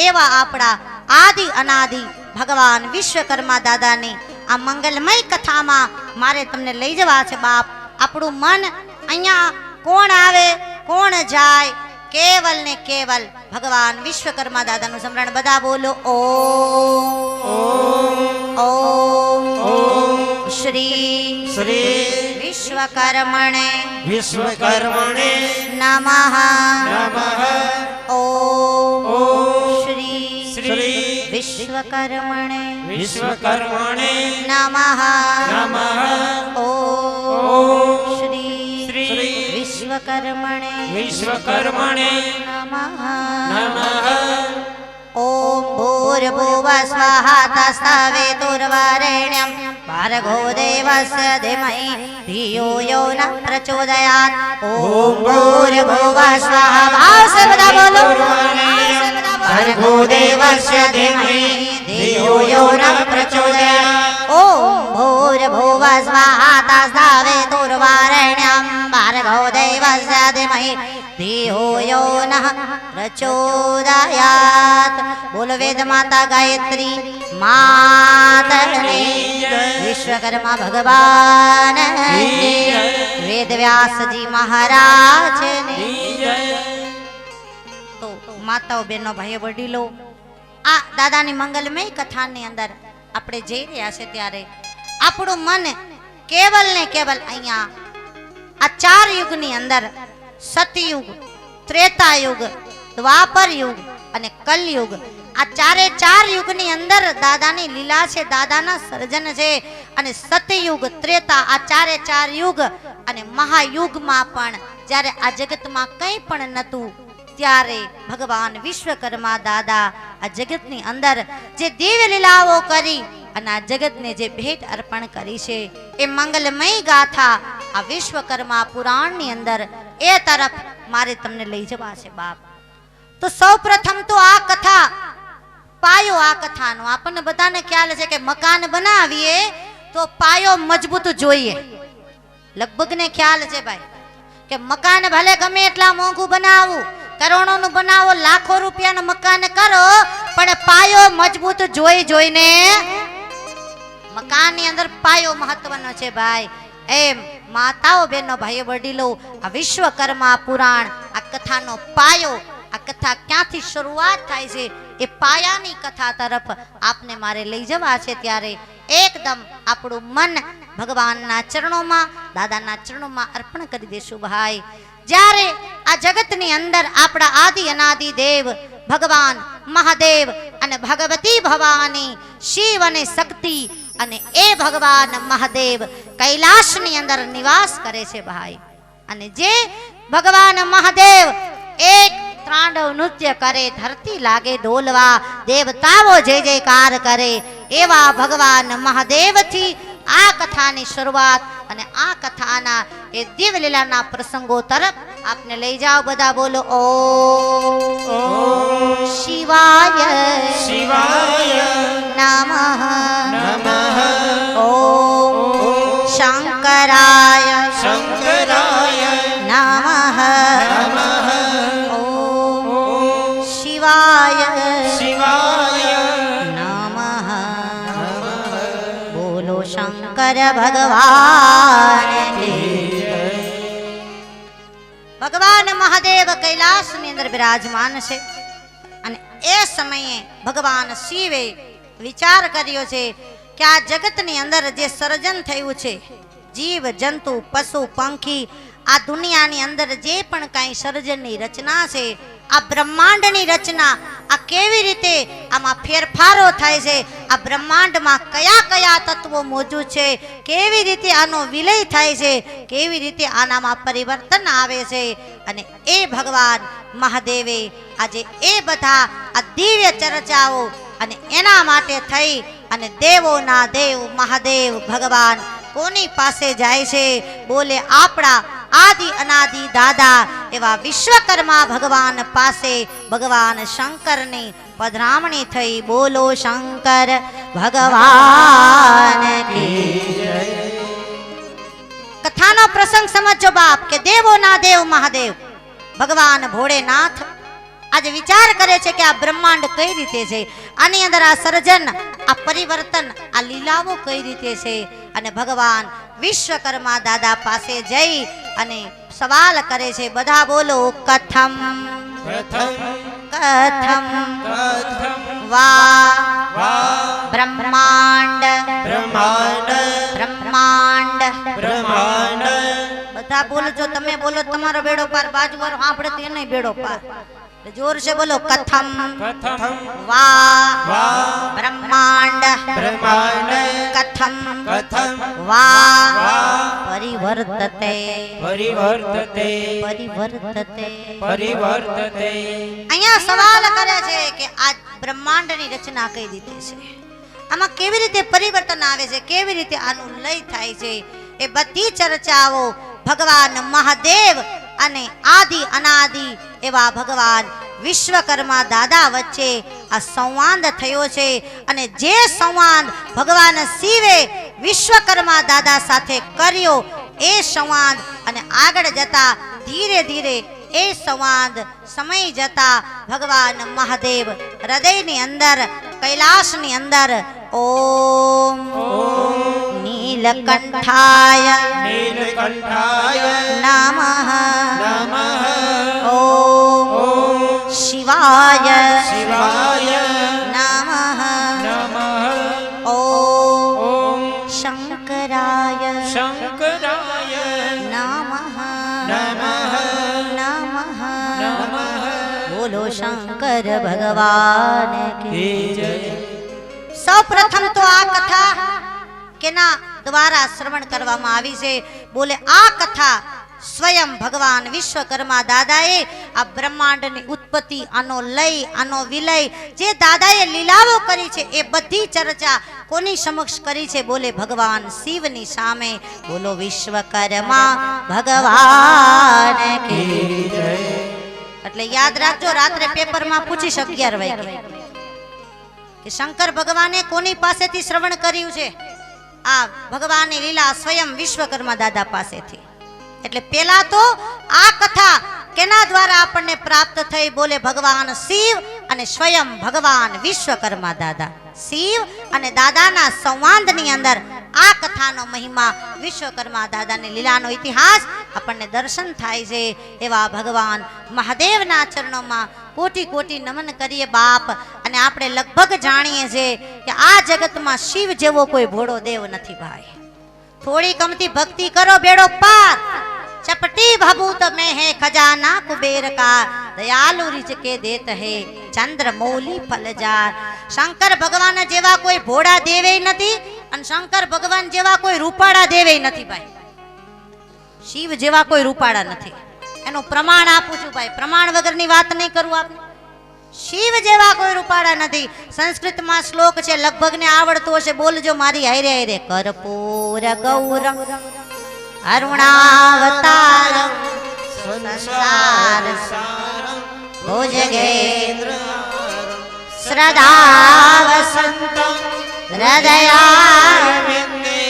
C: એવા આપણા આદિ અનાદિ ભગવાન વિશ્વકર્મા દાદાની આ મંગલમય કથામાં મારે તમને લઈ જવા છે બાપ. આપણું મન અહીંયા કોણ આવે કોણ જાય કેવલ ને કેવલ ભગવાન વિશ્વકર્મા દાદાનું સ્મરણ. બધા બોલો ઓમ શ્રી વિશ્વકર્મણે નમઃ. ઓમ શ્રી વિશ્વકર્મણે નમઃ. ઓમ શ્રી વિશ્વકર્મણે નમઃ. ઓમ ભૂર્ભુવઃ સ્વાહા તસ્સવિતુર્વરેણ્યં ભર્ગો દેવસ્ય ધીમહિ ધિયો યો ન પ્રચોદયાત. ઓમ ભૂર્ભુવઃ સ્વાહા. ભાવ સે બધા બોલો. ભર્ગો દેવસ્ય ધીમહિ ધિયો યો ન પ્રચોદયાત. ઓમ ભૂર્ભુવઃ સ્વાહા તસ્સવિતુર્વરેણ્યં ભર્ગો દેવસ્ય ધીમહિ ધિયો યો ન પ્રચોદયાત. બોલો વેદ માતા ગાયત્રી માતને, વિશ્વકર્મા ભગવાન, વેદ વ્યાસજી મહારાજ. તો માતાઓ બહેનો ભાઈઓ વડીલો આ દાદાની મંગલમય કથાની અંદર આપણે જઈ રહ્યા છે ત્યારે આપણું મન કેવલ ને કેવલ અહીંયા આ 4 યુગની અંદર સતયુગ, ત્રેતાયુગ, દ્વાપર યુગ અને કલયુગ આ 4 યુગની અંદર દાદાની લીલા છે, દાદાના સર્જન છે. અને સતયુગ, ત્રેતા આ 4 યુગ અને મહાયુગમાં પણ જ્યારે આ જગતમાં કંઈ પણ નહોતું ત્યારે ભગવાન વિશ્વકર્મા દાદા આ જગતની અંદર જે દિવ્ય લીલાઓ કરી અને આ જગતને જે ભેટ અર્પણ કરી છે એ મંગલમય ગાથા આ વિશ્વકર્મા પુરાણની અંદર એ તરફ મારે તમને લઈ જવા છે બાપ. તો સૌપ્રથમ તો આ કથા પાયો આ કથાનો આપણને બધાને ખ્યાલ છે કે મકાન બનાવીએ તો પાયો મજબૂત જોઈએ. લગભગ ને ખ્યાલ છે ભાઈ કે મકાન ભલે ગમે એટલા મોંઘું બનાવું, કરોડોનું બનાવો, લાખો રૂપિયાનું મકાન કરો પણ પાયો મજબૂત જોઈને મકાનની અંદર પાયો મહત્વનો છે ભાઈ. એમ માતાઓ બહેનો ભાઈઓ વડીલો આ વિશ્વકર્મા પુરાણ આ કથાનો પાયો આ કથા ક્યાંથી શરૂઆત થાય છે એ પાયાની કથા તરફ આપને મારે લઈ જવા છે ત્યારે એકદમ આપણું મન ભગવાનના ચરણોમાં દાદાના ચરણોમાં અર્પણ કરી દેશું ભાઈ જ્યારે આ જગતની અંદર આપણા આદિ અનાદિ દેવ ભગવાન મહાદેવ અને ભગવતી ભવાની શિવ અને શક્તિ અને એ ભગવાન મહાદેવ કૈલાસની અંદર નિવાસ કરે છે ભાઈ અને જે ભગવાન મહાદેવ એક તાંડવ નૃત્ય કરે ધરતી લાગે ડોલવા દેવતાઓ જય જયકાર કરે એવા ભગવાન મહાદેવથી આ કથાની શરૂઆત અને આ કથાના એ દિવ્ય લીલાના પ્રસંગો તરફ આપને લઈ જાઓ બધા બોલો ઓમ શિવાય
D: શિવાય
C: નમઃ
D: નમઃ
C: ઓમ શંકરાય
D: શંકરાય
C: નમઃ
D: નમઃ
C: ઓમ શિવાય
D: શિવાય
C: નમઃ બોલો શંકર ભગવાન કી જય. ભગવાન મહાદેવ કૈલાસની અંદર બિરાજમાન છે અને એ સમયે ભગવાન શિવે વિચાર કર્યો છે કે આ જગતની અંદર જે સર્જન થયું છે જીવ જંતુ પશુ પંખી આ દુનિયાની અંદર જે પણ કાંઈ સર્જનની રચના છે આ બ્રહ્માંડની રચના આ કેવી રીતે આમાં ફેરફારો થાય છે આ બ્રહ્માંડમાં કયા કયા તત્વો મોજૂદ છે કેવી રીતે આનો વિલય થાય છે કેવી રીતે આનામાં પરિવર્તન આવે છે અને એ ભગવાન મહાદેવે આજે એ બધા આ દિવ્ય ચર્ચાઓ અને એના માટે થઈ અને દેવોના દેવ મહાદેવ ભગવાન કોની પાસે જાય છે બોલે આપણા આદિ અનાદિ દાદા એવા વિશ્વકર્મા ભગવાન પાસે ભગવાન શંકરની પધરામણી થઈ બોલો શંકર ભગવાન કી જય. કથાનો પ્રસંગ સમજો બાપ કે દેવોના દેવ મહાદેવ ભગવાન ભોળેનાથ આજે વિચાર કરે છે કે આ બ્રહ્માંડ કઈ રીતે છે આની અંદર આ સર્જન આ પરિવર્તન આ લીલાઓ કઈ રીતે છે અને ભગવાન વિશ્વકર્મા દાદા પાસે જઈ અને સવાલ કરે છે બધા બોલો કથમ કથમ વા બ્રહ્માંડ
D: બ્રહ્માંડ
C: બ્રહ્માંડ
D: બ્રહ્માંડ
C: બધા બોલજો તમે બોલો તમારો બેડો પાર બાજુ વાળો આપણે તો એને બેડો પાર જોર से बोलो कथम
D: કથમ
C: वा ब्रह्मांड
D: બ્રહ્માંડ
C: कथम
D: કથમ
C: वा परिवर्तते
D: પરિવર્તતે
C: परिवर्तते
D: પરિવર્તતે.
C: અહીંયા સવાલ કરે છે કે આ બ્રહ્માંડની રચના કઈ રીતે છે આમાં કેવી રીતે પરિવર્તન આવે છે કેવી રીતે આનું લય થાય છે એ બધી ચર્ચાઓ ભગવાન મહાદેવ અને આદિ અનાદિ એવા ભગવાન વિશ્વકર્મા દાદા વચ્ચે આ સંવાદ થયો છે અને જે સંવાદ ભગવાન શિવે વિશ્વકર્મા દાદા સાથે કર્યો એ સંવાદ અને આગળ જતા ધીરે ધીરે એ સંવાદ સમય જતા ભગવાન મહાદેવ હૃદયની અંદર કૈલાસની અંદર ઓમ નીલકંઠાય
D: નીલકંઠાય
C: નમઃ
D: નમઃ
C: ઓમ શિવાય
D: શિવાય
C: નમઃ
D: નમઃ
C: ઓમ શંકરાય
D: શંકરાય
C: નમઃ
D: નમઃ
C: નમઃ
D: નમઃ
C: બોલો શંકર ભગવાન કી
D: જય.
C: સૌ પ્રથમ તો આ કથા કેના દ્વારા શ્રવણ કરવામાં આવી છે બોલે આ કથા સ્વયં ભગવાન વિશ્વકર્મા દાદાએ આ બ્રહ્માંડની ઉત્પત્તિ આનો લય આનો વિલય જે દાદાએ લીલાઓ કરી છે એ બધી ચર્ચા કોની સમક્ષ કરી છે બોલે ભગવાન શિવની સામે બોલો વિશ્વકર્મા ભગવાન કી જય. એટલે યાદ રાખજો રાત્રે પેપરમાં પૂછી 11 વાગે કે શંકર ભગવાને કોની પાસેથી શ્રવણ કર્યું છે આ ભગવાનની લીલા સ્વયં વિશ્વકર્મા દાદા પાસેથી એટલે પેલા તો આ કથા કેના દ્વારા આપણને પ્રાપ્ત થઈ બોલે ભગવાન શિવ અને સ્વયં ભગવાન વિશ્વકર્મા દાદા શિવ અને દાદાના સંવાદની અંદર આ કથાનો મહિમા વિશ્વકર્મા દાદાની લીલાનો ઇતિહાસ આપણને દર્શન થાય છે. એવા ભગવાન મહાદેવના ચરણોમાં કોટી કોટી નમન કરીએ બાપ. અને આપણે લગભગ જાણીએ છીએ કે આ જગતમાં શિવ જેવો કોઈ ભોળો દેવ નથી ભાઈ. થોડી કમતી ભક્તિ કરો બેડો પાર. चपटी भभूत में है खजाना कुबेर का, दयालु रिज के देत है चंद्र मौली फलजार. शंकर भगवान जेवा कोई भोड़ा देवे नहीं અને શંકર ભગવાન જેવા કોઈ રૂપાળા દેવે નથી ભાઈ. શિવ જેવા કોઈ રૂપાળા નથી. એનું પ્રમાણ આપું છું ભાઈ, પ્રમાણ વગરની વાત નહીં કરું આપને. શિવ જેવા કોઈ રૂપાળા નથી. સંસ્કૃતમાં શ્લોક છે, લગભગ ને આવડતો હશે, બોલજો મારી હારે હારે. કર્પૂર ગૌરમ અરુણાવતારમ સંસાર ભુજગેન્દ્ર શ્રદ્ધાવસંતમ હૃદયારવિંદે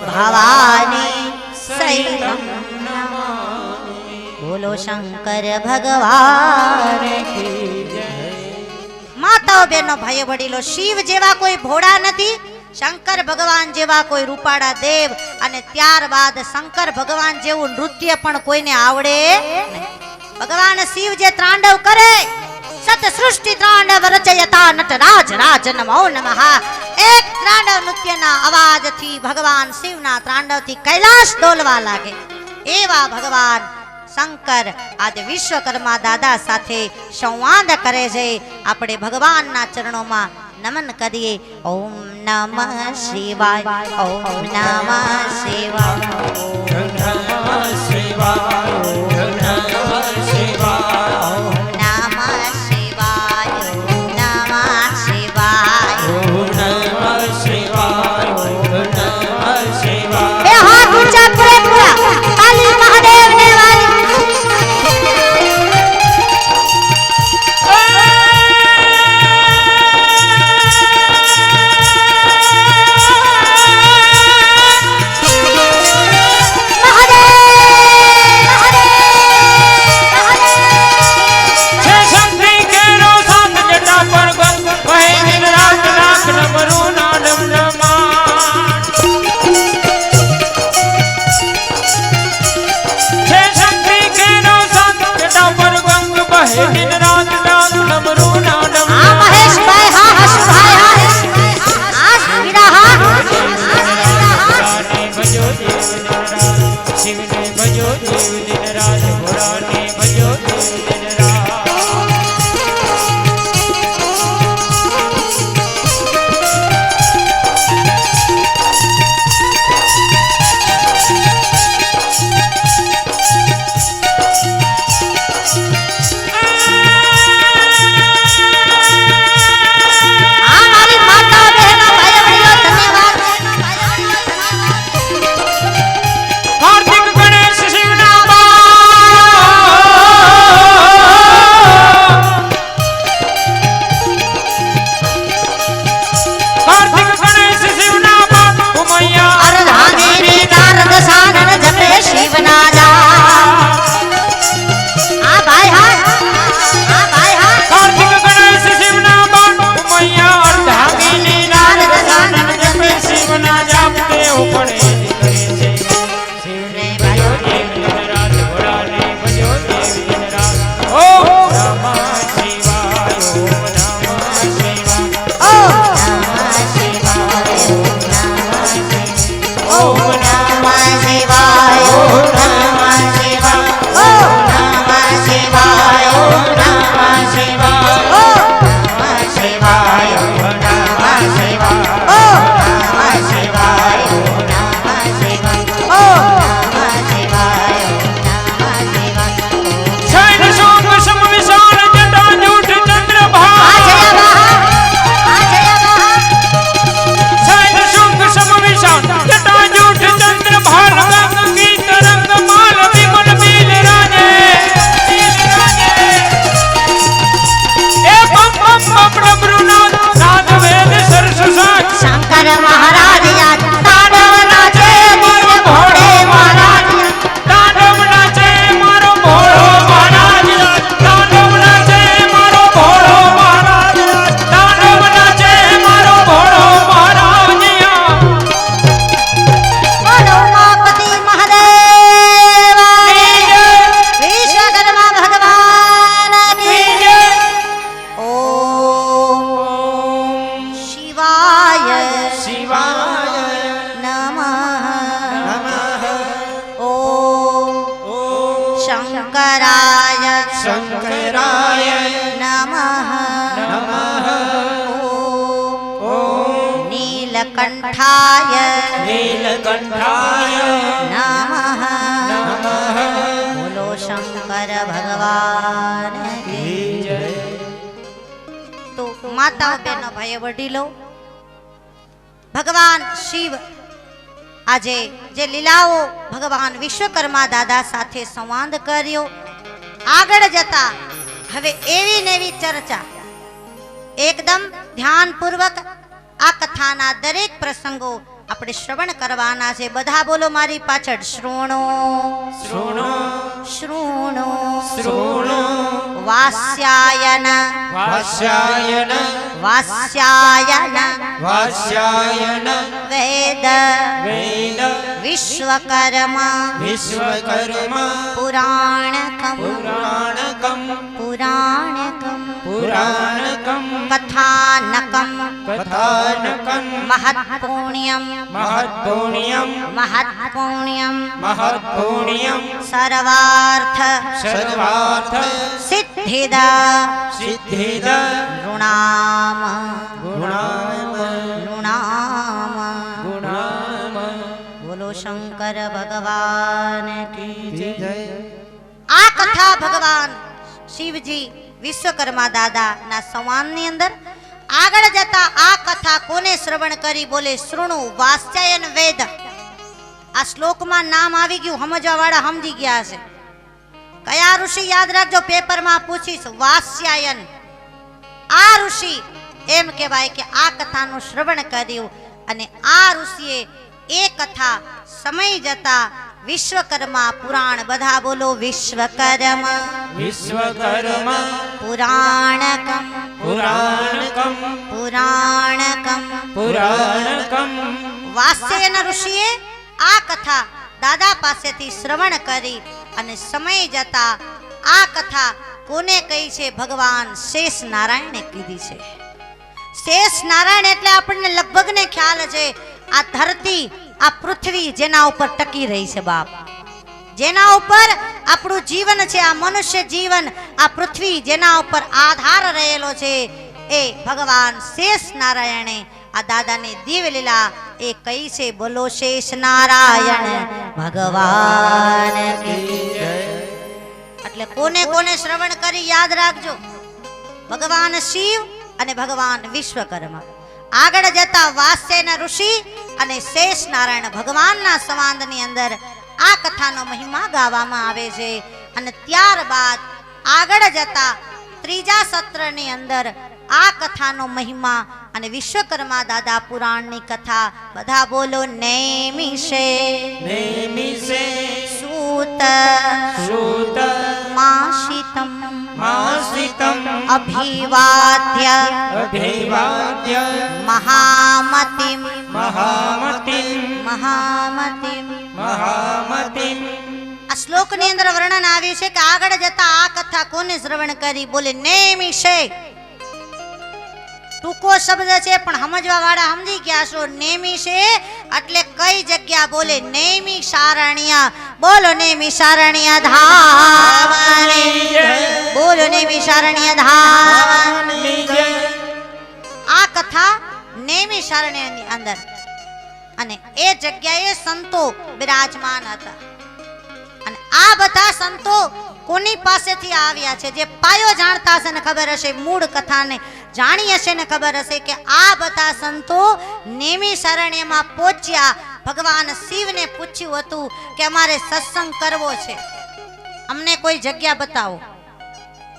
C: ભવાની સૈલમ નમામિ. બોલો શંકર ભગવાન કી જય. માતાઓ બહેનો ભાઈઓ વડીલો, શિવ જેવા કોઈ ભોળા નથી, શંકર ભગવાન જેવા કોઈ રૂપાળા દેવ, અને ત્યારબાદ શંકર ભગવાન જેવું નૃત્ય પણ કોઈને આવડે નહીં. ભગવાન શિવ જે તાંડવ કરે, સત સૃષ્ટિ તાંડવ રચયતા નટરાજ રાજ નમો નમઃ. એક તાંડવ નૃત્યના અવાજથી ભગવાન શિવના તાંડવથી કૈલાશ ડોલવા લાગે. એવા ભગવાન શંકર આજે વિશ્વકર્મા દાદા સાથે સંવાદ કરે છે. આપણે ભગવાનના ચરણોમાં નમન કરીએ. ઓમ નમઃ શિવાય, ઓમ નમઃ શિવાય, ઓમ નમઃ શિવાય, ઓમ નમઃ શિવાય, ઓમ નમઃ શિવાય, ઓમ નમઃ શિવાય, ઓમ નમઃ શિવાય, ઓમ નમઃ શિવાય. એ હાથ ઊંચા પૂરા કાલી મહાદેવને વાલી. નીલકંઠાય
D: નીલકંઠાય
C: નમઃ
D: નમઃ
C: બોલો શંકર ભગવાન કી
D: જય
C: તો માતાઓ બહેનો ભાઈઓ વડીલો ભગવાન શિવ આજે જે લીલાઓ ભગવાન વિશ્વકર્મા દાદા સાથે સંવાદ કર્યો આગળ જતા હવે એવી ને એવી ચર્ચા એકદમ ધ્યાનપૂર્વક આ કથાના દરેક પ્રસંગો આપણે શ્રવણ કરવાના છે બધા બોલો મારી પાછળ શૃણો
D: શૃણો
C: શૃણો
D: શૃણો
C: વાસ્યાયન
D: વાસ્યાયન
C: વાસ્યાયન
D: વાસ્યાયન
C: વેદ
D: વેદ
C: વિશ્વકર્મા
D: વિશ્વકર્મા
C: પુરાણકમ
D: પુરાણકમ
C: પુરાણકમ
D: પુરાણકમ
C: કથાનકમ
D: કથાનકમ
C: મહત્પુણ્યમ
D: મહત્પુણ્યમ
C: મહત્પુણ્યમ
D: મહત્પુણ્યમ
C: સર્વાર્થ
D: સર્વાર્થ
C: સિદ્ધિદ
D: સિદ્ધિદ
C: ઋણામ
D: ગુણામ
C: ઋણામ
D: ગુણામ
C: બોલો શંકર ભગવાન કી
D: જય
C: આ કથા ભગવાન શિવજી વિશ્વકર્મા દાદા ના સંવાદની અંદર આગળ જતા આ કથા કોને શ્રવણ કરી બોલે શૃણુ વાસ્યાયન વેદ આ શ્લોકમાં નામ આવી ગયું સમજવા વાળા સમજી ગયા છે કયા ઋષિ યાદ રાખજો પેપરમાં પૂછીશ વાસ્યાયન આ ઋષિ એમ કહેવાય કે આ કથાનું શ્રવણ કર્યું અને આ ઋષિએ એ કથા સમય જતા વિશ્વકર્મા પુરાણ બધા બોલો વિશ્વકર્મા
D: વિશ્વકર્મા
C: પુરાણકમ
D: પુરાણકમ
C: પુરાણકમ
D: પુરાણકમ
C: વાસ્યન ઋષિએ આ કથા દાદા પાસેથી શ્રવણ કરી અને સમય જતા આ કથા કોને કહી છે ભગવાન શેષ નારાયણે કીધી છે શેષ નારાયણ એટલે આપણને લગભગ ને ખ્યાલ છે આ ધરતી આ પૃથ્વી જેના ઉપર ટકી રહી છે બાપ જેના ઉપર આપણું જીવન છે આ મનુષ્ય જીવન આ પૃથ્વી જેના ઉપર આધાર રહેલો છે એ ભગવાન શેષ નારાયણે આ દાદાની દિવ્ય લીલા એ કઈ છે બોલો શેષ નારાયણ ભગવાન કી જય એટલે કોને કોને શ્રવણ કરી યાદ રાખજો ભગવાન શિવ અને ભગવાન વિશ્વકર્મા આગળ જતા વાસ્યના ઋષિ અને શેષ નારાયણ ભગવાનના સંવાદની અંદર આ કથાનો મહિમા ગાવામાં આવે છે અને ત્યારબાદ આગળ જતા ત્રીજા સત્રની અંદર આ કથાનો મહિમા અને વિશ્વકર્મા દાદા પુરાણની કથા બધા બોલો નેમિષે
D: નેમિષે
C: સૂત
D: શ્રુત
C: માશિતમ
D: માસિતમ
C: અભિવાદ્ય
D: અભિવાદ્ય
C: મહામતિમ
D: મહામતિમ
C: મહામતિમ
D: મહામતિમ
C: આ શ્લોકની અંદર વર્ણન આવ્યું છે કે આગળ જતા આ કથા કોને શ્રવણ કરી બોલે નેમિષે ટૂંકો શબ્દ છે પણ સમજવા વાળા સમજી ગયા છો નેમિષે એટલે કઈ જગ્યા બોલે નૈમિષારણ્ય બોલો નૈમિષારણ્ય ધામની બોલો નૈમિષારણ્ય ધામની આ કથા નૈમિષારણ્યની અંદર અને એ જગ્યાએ સંતો બિરાજમાન હતા અને આ બધા સંતો કોની પાસેથી આવ્યા છે જે પાયો જાણતા હશે ને ખબર હશે મૂળ કથાને જાણી હશે ને ખબર હશે કે આ બધા સંતો નૈમિષારણ્યમાં પહોંચ્યા ભગવાન શિવને પૂછ્યું હતું કે અમારે સત્સંગ કરવો છે અમને કોઈ જગ્યા બતાવો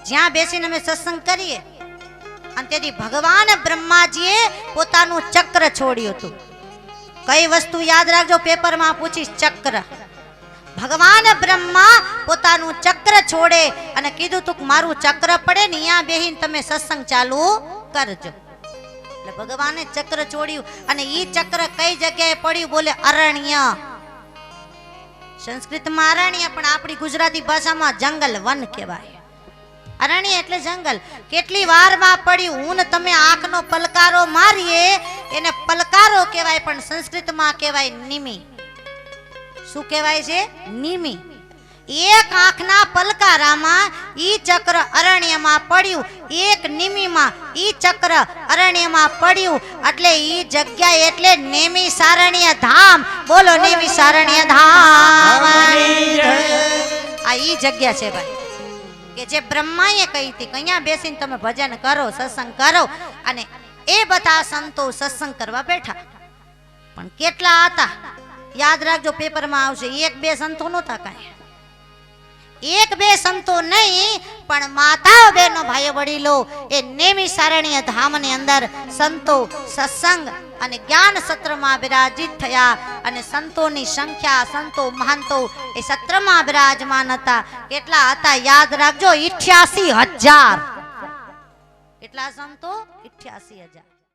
C: જ્યાં બેસીને અમે સત્સંગ કરીએ અને તેથી ભગવાન બ્રહ્માજીએ પોતાનું ચક્ર છોડ્યું હતું કઈ વસ્તુ યાદ રાખજો પેપરમાં પૂછીશ ચક્ર ભગવાન બ્રહ્મા પોતાનું ચક્ર છોડે અને કીધું તું મારું ચક્ર પડે ને અહીંયા બેહીને તમે સત્સંગ ચાલુ કરજો એટલે ભગવાને ચક્ર છોડ્યું અને ઈ ચક્ર કઈ જગ્યાએ પડ્યું બોલે અરણ્ય સંસ્કૃતમાં અરણ્ય પણ આપણી ગુજરાતી ભાષામાં જંગલ વન કહેવાય અરણ્ય એટલે જંગલ કેટલી વારમાં પડ્યું હું ને તમે આંખનો પલકારો મારીએ એને પલકારો કહેવાય પણ સંસ્કૃતમાં કહેવાય નિમી શું કહેવાય છે નિમી એક આંખના પલકારામાં ઈ ચક્ર અરણ્યમાં પડ્યું, એક નિમિમાં ઈ ચક્ર અરણ્યમાં પડ્યું, એટલે ઈ જગ્યા એટલે નેમિ સારણ્ય ધામ. બોલો નેમિ સારણ્ય ધામ. આ ઈ જગ્યા છે ભાઈ કે જે બ્રહ્માએ કહી હતી કે અહીંયા બેસીને તમે ભજન કરો, સત્સંગ કરો, અને એ બધા સંતો સત્સંગ કરવા બેઠા. પણ કેટલા હતા યાદ રાખજો, પેપરમાં આવશે. એક બે સંતો નહોતા કાંઈ, એક બે સંતો નહીં, પણ માતાઓ બહેનો ભાઈઓ વડીલો એ નેમિ સારણ્ય ધામની અંદર સંતો સત્સંગ અને જ્ઞાન સત્રમાં બિરાજિત થયા. અને સંતોની સંખ્યા, સંતો મહંતો એ સત્રમાં બિરાજમાન હતા. કેટલા હતા યાદ રાખજો, 88,000. કેટલા સંતો? 88,000.